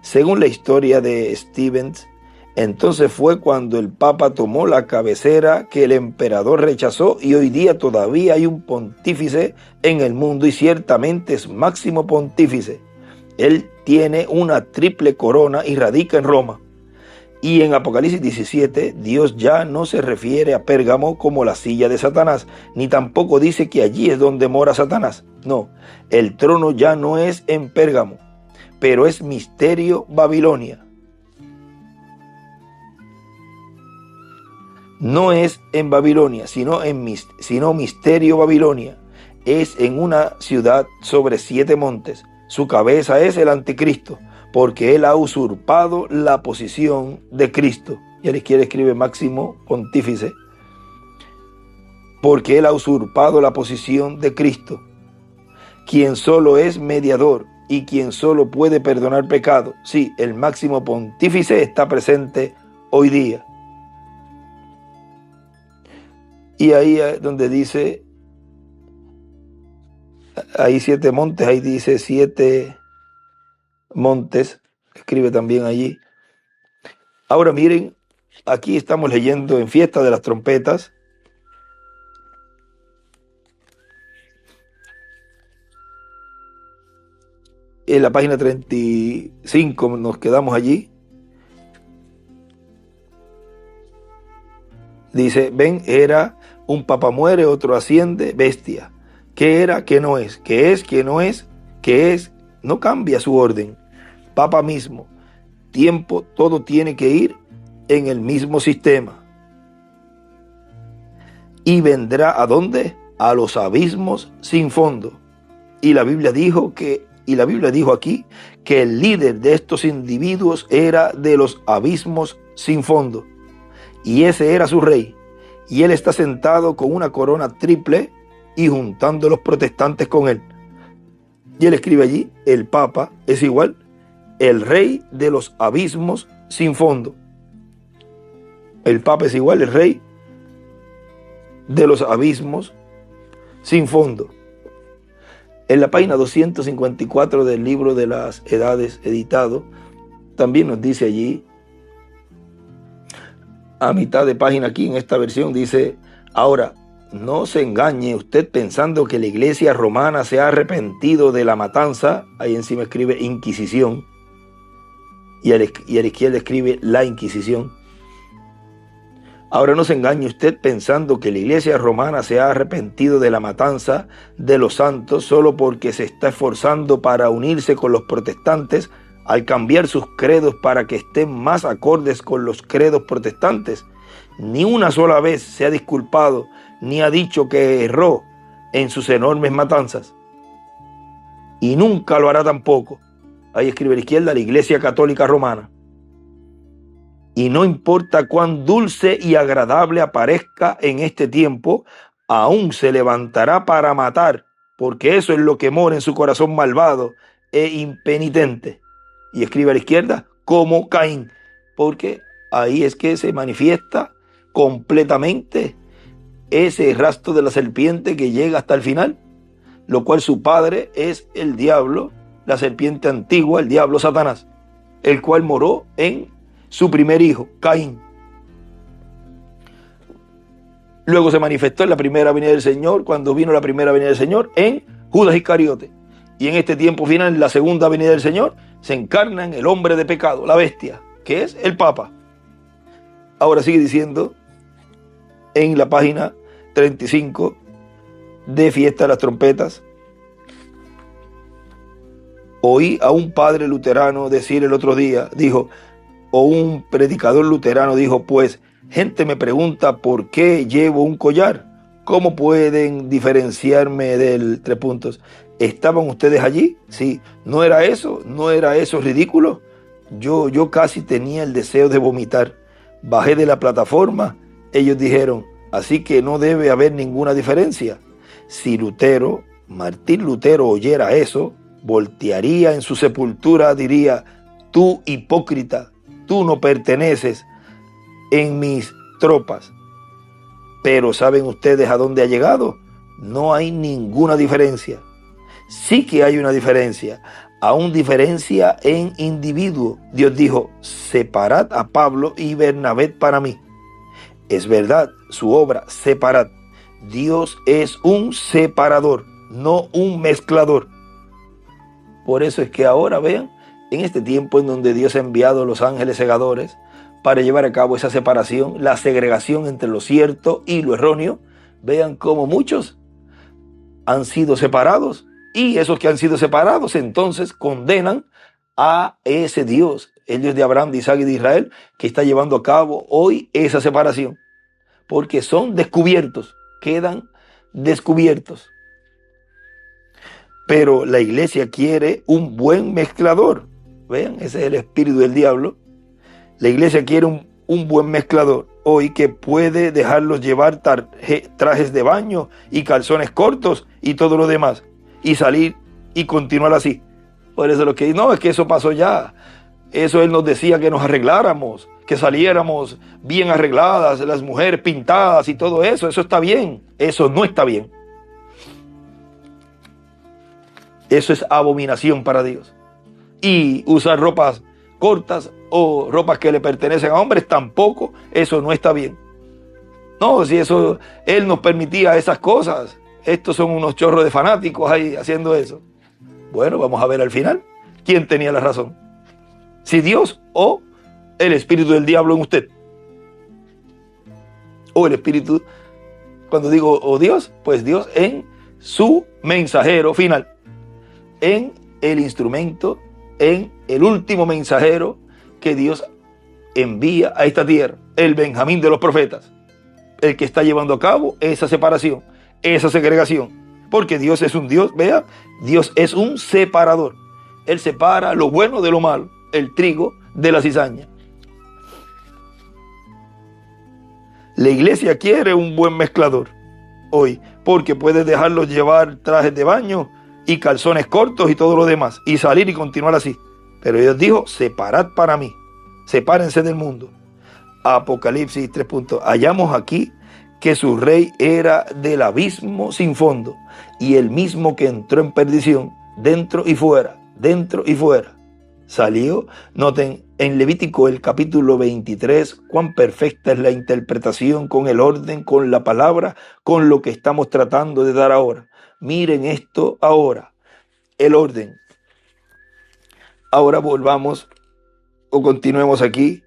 Según la historia de Stevens, entonces fue cuando el Papa tomó la cabecera que el emperador rechazó, y hoy día todavía hay un pontífice en el mundo y ciertamente es máximo pontífice. Él tiene una triple corona y radica en Roma. Y en Apocalipsis 17, Dios ya no se refiere a Pérgamo como la silla de Satanás, ni tampoco dice que allí es donde mora Satanás. No, el trono ya no es en Pérgamo, pero es Misterio Babilonia. No es en Babilonia, sino Misterio Babilonia. Es en una ciudad sobre 7 montes. Su cabeza es el anticristo, porque él ha usurpado la posición de Cristo. Y a la izquierda escribe Máximo Pontífice. Porque él ha usurpado la posición de Cristo, quien solo es mediador y quien solo puede perdonar pecado. Sí, el Máximo Pontífice está presente hoy día. Y ahí donde dice, hay 7 montes, ahí dice 7 montes, escribe también allí. Ahora miren, aquí estamos leyendo en Fiesta de las Trompetas. En la página 35 nos quedamos allí. Dice, ven, era un papa muere, otro asciende, bestia. ¿Qué era? ¿Qué no es? ¿Qué es? ¿Qué no es? ¿Qué es? No cambia su orden. Papa mismo. Tiempo, todo tiene que ir en el mismo sistema. Y vendrá ¿a dónde? A los abismos sin fondo. Y la Biblia dijo aquí que el líder de estos individuos era de los abismos sin fondo. Y ese era su rey. Y él está sentado con una corona triple y juntando los protestantes con él. Y él escribe allí, el Papa es igual, el rey de los abismos sin fondo. El Papa es igual, el rey de los abismos sin fondo. En la página 254 del libro de las Edades editado, también nos dice allí, a mitad de página aquí en esta versión, dice, ahora, no se engañe usted pensando que la iglesia romana se ha arrepentido de la matanza, ahí encima escribe Inquisición, y a la izquierda escribe la Inquisición. Ahora no se engañe usted pensando que la Iglesia romana se ha arrepentido de la matanza de los santos solo porque se está esforzando para unirse con los protestantes al cambiar sus credos para que estén más acordes con los credos protestantes. Ni una sola vez se ha disculpado ni ha dicho que erró en sus enormes matanzas. Y nunca lo hará tampoco. Ahí escribe a la izquierda la Iglesia Católica Romana. Y no importa cuán dulce y agradable aparezca en este tiempo, aún se levantará para matar, porque eso es lo que mora en su corazón malvado e impenitente. Y escribe a la izquierda como Caín, porque ahí es que se manifiesta completamente ese rastro de la serpiente que llega hasta el final, lo cual su padre es el diablo, la serpiente antigua, el diablo Satanás, el cual moró en su primer hijo, Caín. Luego se manifestó en la primera venida del Señor, cuando vino la primera venida del Señor, en Judas Iscariote. Y en este tiempo final, en la segunda venida del Señor, se encarna en el hombre de pecado, la bestia, que es el Papa. Ahora sigue diciendo en la página 35 de Fiesta de las Trompetas: oí a un padre luterano decir el otro día, dijo, o un predicador luterano dijo, pues gente me pregunta por qué llevo un collar. ¿Cómo pueden diferenciarme del tres puntos? ¿Estaban ustedes allí? Sí. ¿No era eso? ¿No era eso ridículo? Yo casi tenía el deseo de vomitar. Bajé de la plataforma. Ellos dijeron, así que no debe haber ninguna diferencia. Si Lutero, Martín Lutero, oyera eso, voltearía en su sepultura, diría, tú hipócrita, tú no perteneces en mis tropas. Pero ¿saben ustedes a dónde ha llegado? No hay ninguna diferencia. Sí que hay una diferencia, aún diferencia en individuo. Dios dijo, separad a Pablo y Bernabé para mí. Es verdad, su obra, separad. Dios es un separador, no un mezclador. Por eso es que ahora vean, en este tiempo en donde Dios ha enviado a los ángeles segadores para llevar a cabo esa separación, la segregación entre lo cierto y lo erróneo, vean cómo muchos han sido separados y esos que han sido separados entonces condenan a ese Dios, el Dios de Abraham, de Isaac y de Israel, que está llevando a cabo hoy esa separación, porque son descubiertos, quedan descubiertos. Pero la iglesia quiere un buen mezclador. Vean, ese es el espíritu del diablo. La iglesia quiere un buen mezclador hoy que puede dejarlos llevar trajes de baño y calzones cortos y todo lo demás y salir y continuar así. Por eso lo que no, es que eso pasó ya. Eso él nos decía que nos arregláramos, que saliéramos bien arregladas, las mujeres pintadas y todo eso. Eso está bien. Eso no está bien. Eso es abominación para Dios. Y usar ropas cortas o ropas que le pertenecen a hombres, tampoco, eso no está bien. No, si eso, él nos permitía esas cosas. Estos son unos chorros de fanáticos ahí haciendo eso. Bueno, vamos a ver al final quién tenía la razón. Si Dios o el espíritu del diablo en usted. O el espíritu, cuando digo o Dios, pues Dios en su mensajero final. En el instrumento, en el último mensajero que Dios envía a esta tierra, el Benjamín de los profetas, el que está llevando a cabo esa separación, esa segregación, porque Dios es un Dios, vea, Dios es un separador. Él separa lo bueno de lo malo, el trigo de la cizaña. La iglesia quiere un buen mezclador hoy, porque puede dejarlos llevar trajes de baño y calzones cortos y todo lo demás, y salir y continuar así. Pero Dios dijo, separad para mí, sepárense del mundo. Apocalipsis 3. Hallamos aquí que su rey era del abismo sin fondo, y el mismo que entró en perdición, dentro y fuera, salió. Noten, en Levítico el capítulo 23, cuán perfecta es la interpretación con el orden, con la palabra, con lo que estamos tratando de dar ahora. Miren esto ahora, el orden. Ahora volvamos o continuemos aquí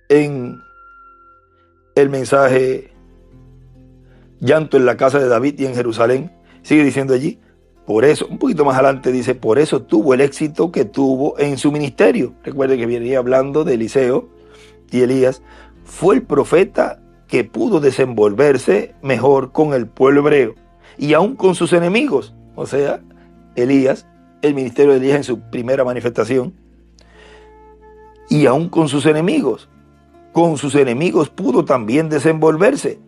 en el mensaje llanto en la casa de David y en Jerusalén. Sigue diciendo allí, por eso, un poquito más adelante dice, por eso tuvo el éxito que tuvo en su ministerio. Recuerde que venía hablando de Eliseo y Elías. Fue el profeta que pudo desenvolverse mejor con el pueblo hebreo y aún con sus enemigos. O sea, Elías, el ministerio de Elías en su primera manifestación, y aún con sus enemigos. Con sus enemigos pudo también desenvolverse.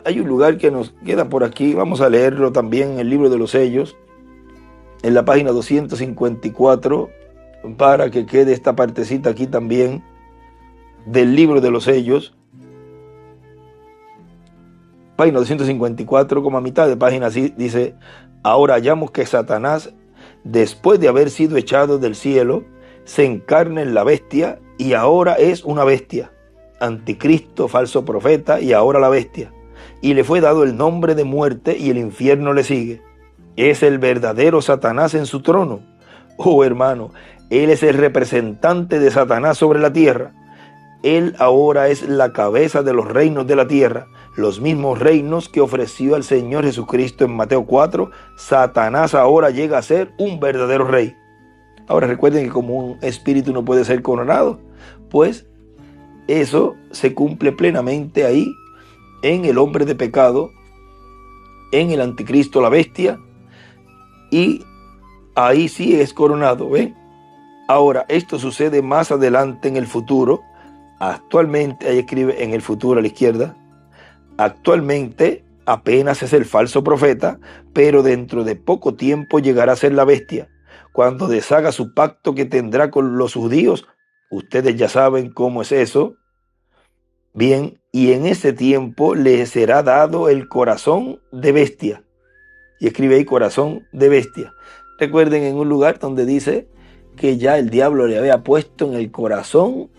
Hay un lugar que nos queda por aquí, vamos a leerlo también en el libro de los sellos, en la página 254, para que quede esta partecita aquí también del libro de los sellos. Página 254, como a mitad de página, así dice, ahora hallamos que Satanás, después de haber sido echado del cielo, se encarna en la bestia y ahora es una bestia, anticristo, falso profeta y ahora la bestia. Y le fue dado el nombre de muerte y el infierno le sigue. Es el verdadero Satanás en su trono. Oh hermano, él es el representante de Satanás sobre la tierra. Él ahora es la cabeza de los reinos de la tierra, los mismos reinos que ofreció al Señor Jesucristo en Mateo 4. Satanás ahora llega a ser un verdadero rey. Ahora recuerden que como un espíritu no puede ser coronado, pues eso se cumple plenamente ahí en el hombre de pecado, en el anticristo, la bestia, y ahí sí es coronado, ¿ven? Ahora, esto sucede más adelante en el futuro. Actualmente, ahí escribe en el futuro a la izquierda, actualmente apenas es el falso profeta, pero dentro de poco tiempo llegará a ser la bestia, cuando deshaga su pacto que tendrá con los judíos. Ustedes ya saben cómo es eso. Bien, y en ese tiempo le será dado el corazón de bestia. Y escribe ahí corazón de bestia. Recuerden en un lugar donde dice que ya el diablo le había puesto en el corazón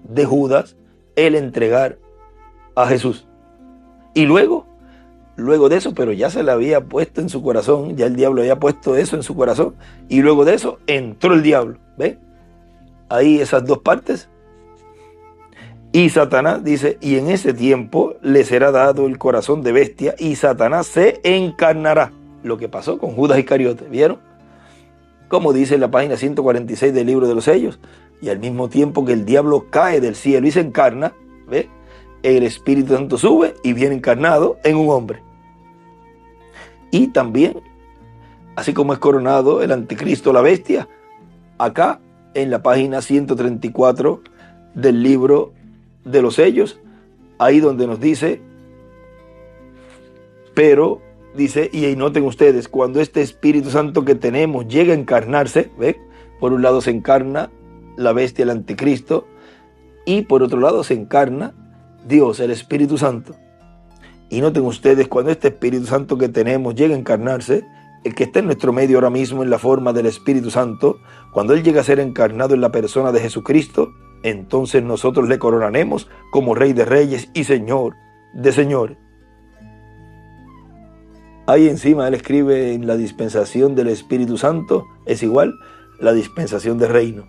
de Judas el entregar a Jesús. Y luego de eso, pero ya se le había puesto en su corazón, ya el diablo había puesto eso en su corazón, y luego de eso entró el diablo. ¿Ven? Ahí esas dos partes. Y Satanás dice, y en ese tiempo le será dado el corazón de bestia y Satanás se encarnará. Lo que pasó con Judas Iscariote, ¿vieron? Como dice en la página 146 del libro de los sellos, y al mismo tiempo que el diablo cae del cielo y se encarna, ¿ve? El Espíritu Santo sube y viene encarnado en un hombre. Y también, así como es coronado el anticristo, la bestia, acá en la página 134 del libro de los sellos, ahí donde nos dice, pero dice, y ahí noten ustedes, cuando este Espíritu Santo que tenemos llega a encarnarse, ¿ve? Por un lado se encarna la bestia, el anticristo, y por otro lado se encarna Dios, el Espíritu Santo. Y noten ustedes, cuando este Espíritu Santo que tenemos llega a encarnarse, el que está en nuestro medio ahora mismo en la forma del Espíritu Santo, cuando Él llega a ser encarnado en la persona de Jesucristo, entonces nosotros le coronaremos como Rey de Reyes y Señor de Señores. Ahí encima él escribe, en la dispensación del Espíritu Santo es igual la dispensación del reino.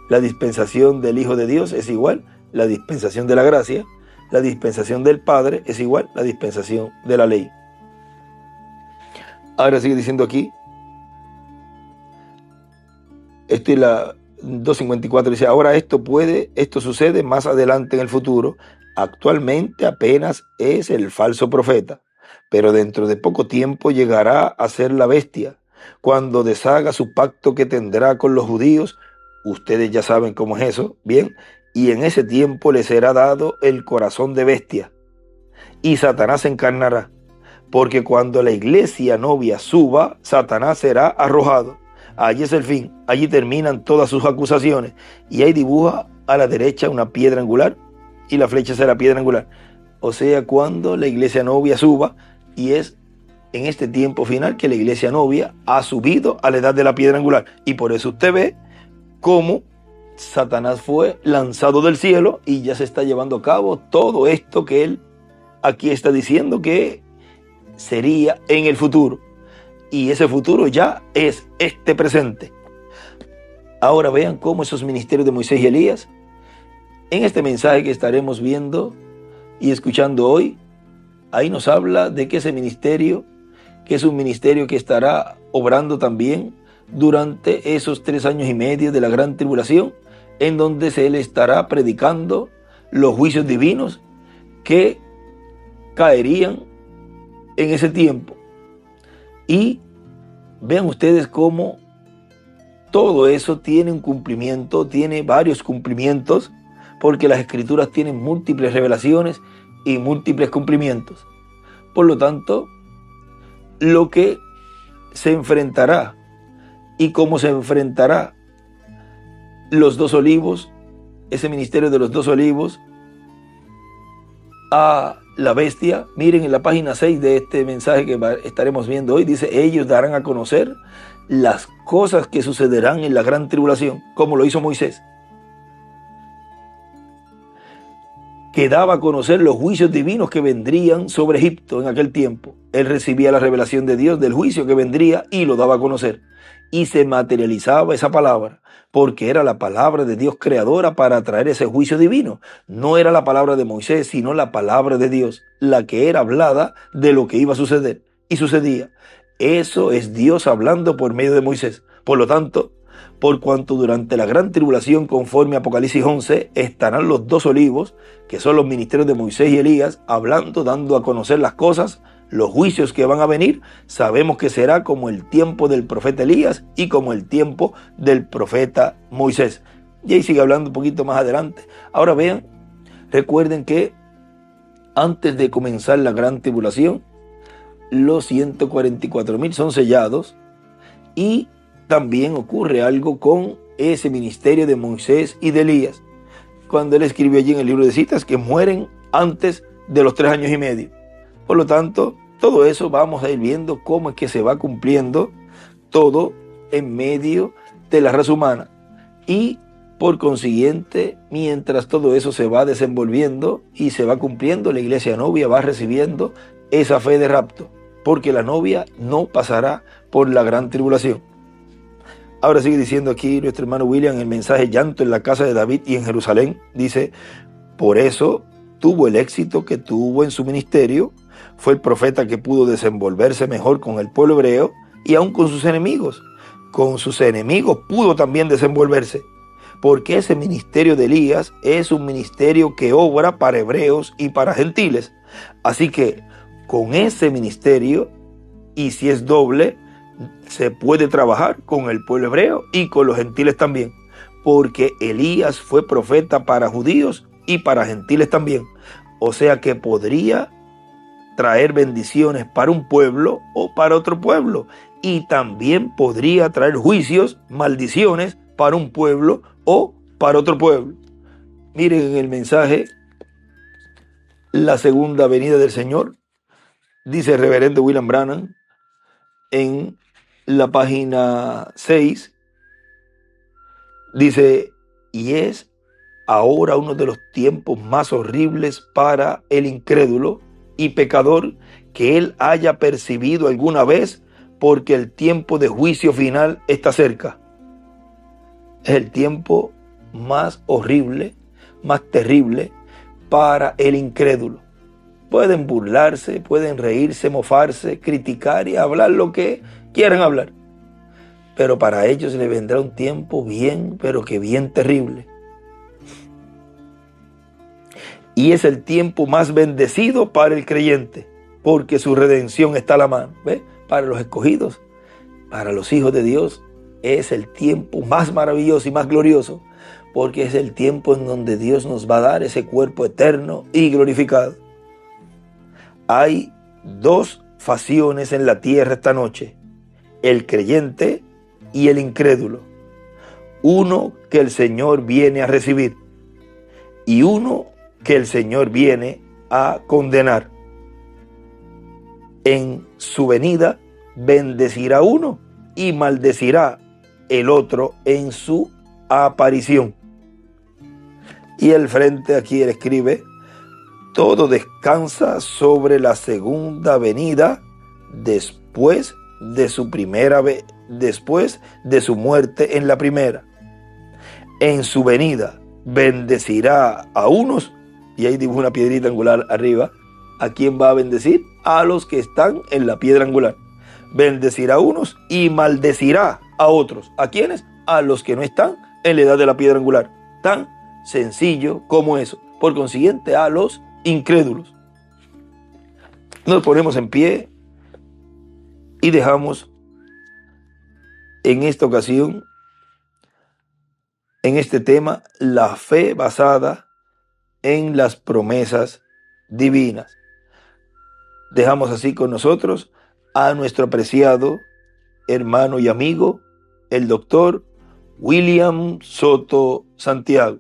La dispensación del Hijo de Dios es igual la dispensación de la gracia. La dispensación del Padre es igual la dispensación de la ley. Ahora sigue diciendo aquí, esto es la 254, dice, ahora esto sucede más adelante en el futuro. Actualmente apenas es el falso profeta, pero dentro de poco tiempo llegará a ser la bestia, cuando deshaga su pacto que tendrá con los judíos. Ustedes ya saben cómo es eso, bien, y en ese tiempo le será dado el corazón de bestia, y Satanás se encarnará, porque cuando la iglesia novia suba, Satanás será arrojado. Allí es el fin, allí terminan todas sus acusaciones, y ahí dibuja a la derecha una piedra angular, y la flecha será piedra angular. O sea, cuando la iglesia novia suba, y es en este tiempo final que la iglesia novia ha subido a la edad de la piedra angular. Y por eso usted ve cómo Satanás fue lanzado del cielo y ya se está llevando a cabo todo esto que él aquí está diciendo que sería en el futuro. Y ese futuro ya es este presente. Ahora vean cómo esos ministerios de Moisés y Elías, en este mensaje que estaremos viendo y escuchando hoy, ahí nos habla de que ese ministerio, que es un ministerio que estará obrando también durante esos 3 años y medio de la gran tribulación, en donde se le estará predicando los juicios divinos que caerían en ese tiempo. Y vean ustedes cómo todo eso tiene un cumplimiento, tiene varios cumplimientos, porque las escrituras tienen múltiples revelaciones y múltiples cumplimientos. Por lo tanto, lo que se enfrentará y cómo se enfrentará los 2 olivos, ese ministerio de los 2 olivos, a la bestia. Miren en la página 6 de este mensaje que estaremos viendo hoy, dice: ellos darán a conocer las cosas que sucederán en la gran tribulación, como lo hizo Moisés, que daba a conocer los juicios divinos que vendrían sobre Egipto en aquel tiempo. Él recibía la revelación de Dios del juicio que vendría y lo daba a conocer. Y se materializaba esa palabra, porque era la palabra de Dios creadora para traer ese juicio divino. No era la palabra de Moisés, sino la palabra de Dios, la que era hablada de lo que iba a suceder. Y sucedía. Eso es Dios hablando por medio de Moisés. Por lo tanto, por cuanto durante la gran tribulación, conforme a Apocalipsis 11, estarán los 2 olivos, que son los ministerios de Moisés y Elías, hablando, dando a conocer las cosas, los juicios que van a venir. Sabemos que será como el tiempo del profeta Elías y como el tiempo del profeta Moisés. Y ahí sigue hablando un poquito más adelante. Ahora vean, recuerden que antes de comenzar la gran tribulación, los 144,000 son sellados, y también ocurre algo con ese ministerio de Moisés y de Elías, cuando él escribió allí en el libro de citas que mueren antes de los 3 años y medio. Por lo tanto, todo eso vamos a ir viendo cómo es que se va cumpliendo todo en medio de la raza humana. Y por consiguiente, mientras todo eso se va desenvolviendo y se va cumpliendo, la iglesia novia va recibiendo esa fe de rapto, porque la novia no pasará por la gran tribulación. Ahora sigue diciendo aquí nuestro hermano William en el mensaje Llanto en la casa de David y en Jerusalén. Dice: por eso tuvo el éxito que tuvo en su ministerio. Fue el profeta que pudo desenvolverse mejor con el pueblo hebreo y aún con sus enemigos. Con sus enemigos pudo también desenvolverse, porque ese ministerio de Elías es un ministerio que obra para hebreos y para gentiles. Así que con ese ministerio, y si es doble, se puede trabajar con el pueblo hebreo y con los gentiles también, porque Elías fue profeta para judíos y para gentiles también. O sea que podría traer bendiciones para un pueblo o para otro pueblo, y también podría traer juicios, maldiciones para un pueblo o para otro pueblo. Miren en el mensaje La segunda venida del Señor, dice el reverendo William Branham en la página 6, dice: y es ahora uno de los tiempos más horribles para el incrédulo y pecador que él haya percibido alguna vez, porque el tiempo de juicio final está cerca. Es el tiempo más horrible, más terrible para el incrédulo. Pueden burlarse, pueden reírse, mofarse, criticar y hablar lo que quieran hablar, pero para ellos le vendrá un tiempo bien, pero que bien terrible. Y es el tiempo más bendecido para el creyente, porque su redención está a la mano. ¿Ve? Para los escogidos, para los hijos de Dios, es el tiempo más maravilloso y más glorioso, porque es el tiempo en donde Dios nos va a dar ese cuerpo eterno y glorificado. Hay 2 facciones en la tierra esta noche: el creyente y el incrédulo. Uno que el Señor viene a recibir y uno que el Señor viene a condenar. En su venida bendecirá uno y maldecirá el otro en su aparición. Y al frente aquí él escribe: todo descansa sobre la segunda venida después de su muerte en la primera. en su venida bendecirá a unos, y ahí dibujo una piedrita angular arriba. ¿A quién va a bendecir? A los que están en la piedra angular. Bendecirá a unos y maldecirá a otros. ¿A quiénes? A los que no están en la edad de la piedra angular. Tan sencillo como eso. Por consiguiente, a los incrédulos. Nos ponemos en pie y dejamos en esta ocasión, en este tema, la fe basada en las promesas divinas. Dejamos así con nosotros a nuestro apreciado hermano y amigo, el doctor William Soto Santiago.